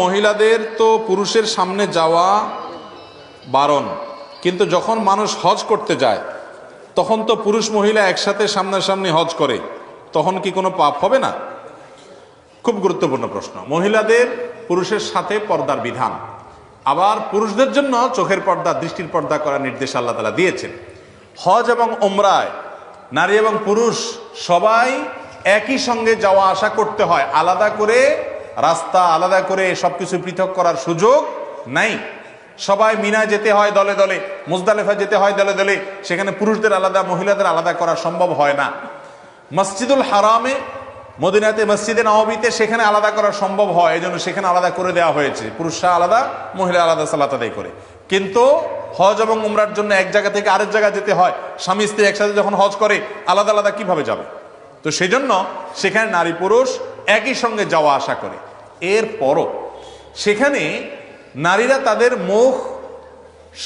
মহিলাদের তো পুরুষের সামনে যাওয়া বারণ, কিন্তু যখন মানুষ হজ করতে যায় তখন তো পুরুষ মহিলা একসাথে সামনাসামনি হজ করে, তখন কি কোনো পাপ হবে না? খুব গুরুত্বপূর্ণ প্রশ্ন। মহিলাদের পুরুষের সাথে পর্দার বিধান, আবার পুরুষদের জন্য চোখের পর্দা, দৃষ্টির পর্দা করার নির্দেশ আল্লাহ তাআলা দিয়েছেন। হজ এবং ওমরায় নারী এবং পুরুষ সবাই একই সঙ্গে যাওয়া আসা করতে হয়, আলাদা করে রাস্তা, আলাদা করে সবকিছু পৃথক করার সুযোগ নাই। সবাই মিনায় যেতে হয় দলে দলে, মুজদালিফা যেতে হয় দলে দলে, সেখানে পুরুষদের আলাদা মহিলাদের আলাদা করা সম্ভব হয় না। মসজিদুল হারামে, মদিনাতে মসজিদে নববীতে সেখানে আলাদা করা সম্ভব হয়, এই জন্য সেখানে আলাদা করে দেওয়া হয়েছে, পুরুষরা আলাদা মহিলা আলাদা সালাত আদায় করে। কিন্তু হজ এবং উমরার জন্য এক জায়গা থেকে আরেক জায়গা যেতে হয়, স্বামী স্ত্রী একসাথে যখন হজ করে আলাদা আলাদা কিভাবে যাবে? তো সেই জন্য সেখানে নারী পুরুষ একই সঙ্গে যাওয়া আসা করে। এরপরও সেখানে নারীরা তাদের মুখ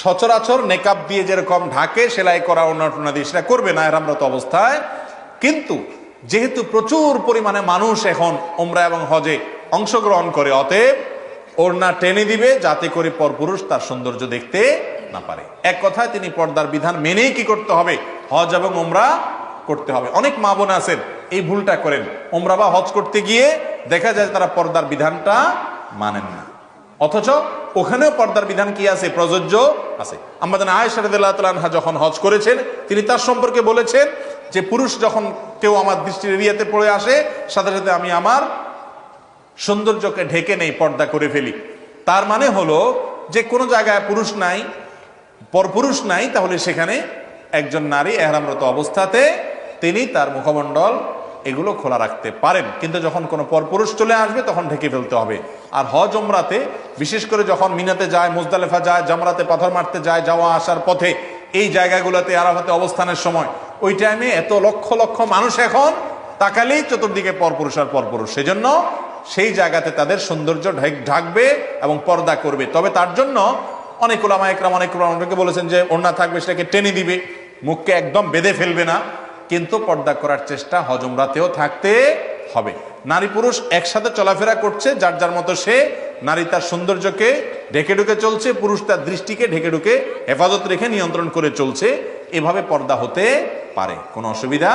সচরাচর নেকাব দিয়ে যেরকম ঢাকে, সেলাই করা ওড়না দিয়ে সেটা করবে না ইহরামরত অবস্থায়। কিন্তু যেহেতু প্রচুর পরিমাণে মানুষ এখন উমরা এবং হজে অংশগ্রহণ করে, অতএব ওড়না টেনে দিবে যাতে করে পরপুরুষ তার সৌন্দর্য দেখতে না পারে। এক কথায় তিনি পর্দার বিধান মেনেই কি করতে হবে? হজ এবং উমরা করতে হবে। অনেক মা বোন আছেন এই ভুলটা করেন, উমরা বা হজ করতে গিয়ে দেখা যায় তারা পর্দার বিধানটা মানেন না, অথচ ওখানেও পর্দার বিধান কি আছে? প্রযোজ্য আছে। আমাদের আয়েশা রাদিয়াল্লাহু তাআলা আনহা যখন হজ করেছেন, তিনি তার সম্পর্কে বলেছেন যে পুরুষ যখন কেউ আমার দৃষ্টির এরিয়াতে পড়ে আসে, সাথে সাথে আমি আমার সৌন্দর্যকে ঢেকে নেই, পর্দা করে ফেলি। তার মানে হলো যে কোনো জায়গায় পুরুষ নাই, পরপুরুষ নাই, তাহলে সেখানে একজন নারী ইহরামরত অবস্থাতে তিনি তার মুখমণ্ডল এগুলো খোলা রাখতে পারেন, কিন্তু যখন কোনো পরপুরুষ চলে আসবে তখন ঢেকে ফেলতে হবে। আর হজ উমরাতে বিশেষ করে যখন মিনাতে যায়, মুজদালিফা যায়, জামরাতে পাথর মারতে যায়, যাওয়া আসার পথে এই জায়গাগুলোতে আরাফাতে অবস্থানের সময়, ওই টাইমে এত লক্ষ লক্ষ মানুষ এখন তাকালেই চতুর্দিকে পরপুরুষ আর পরপুরুষ, সেজন্য সেই জায়গাতে তাদের সৌন্দর্য ঢাকবে এবং পর্দা করবে। তবে তার জন্য অনেক উলামা ইকরাম অনেকে বলেছেন যে ওড়না থাকবে, সেটাকে টেনে দিবে, মুখকে একদম বেঁধে ফেলবে না, কিন্তু পর্দা করার চেষ্টা হজ উমরাতেও থাকতে হবে। নারী পুরুষ একসাথে চলাফেরা করছে, যার যার মতো সে, নারী তার সৌন্দর্যকে ঢেকে ঢুকে চলছে, পুরুষ তার দৃষ্টিকে ঢেকে ঢুকে হেফাজত রেখে নিয়ন্ত্রণ করে চলছে। এভাবে পর্দা হতে পারে, কোনো অসুবিধা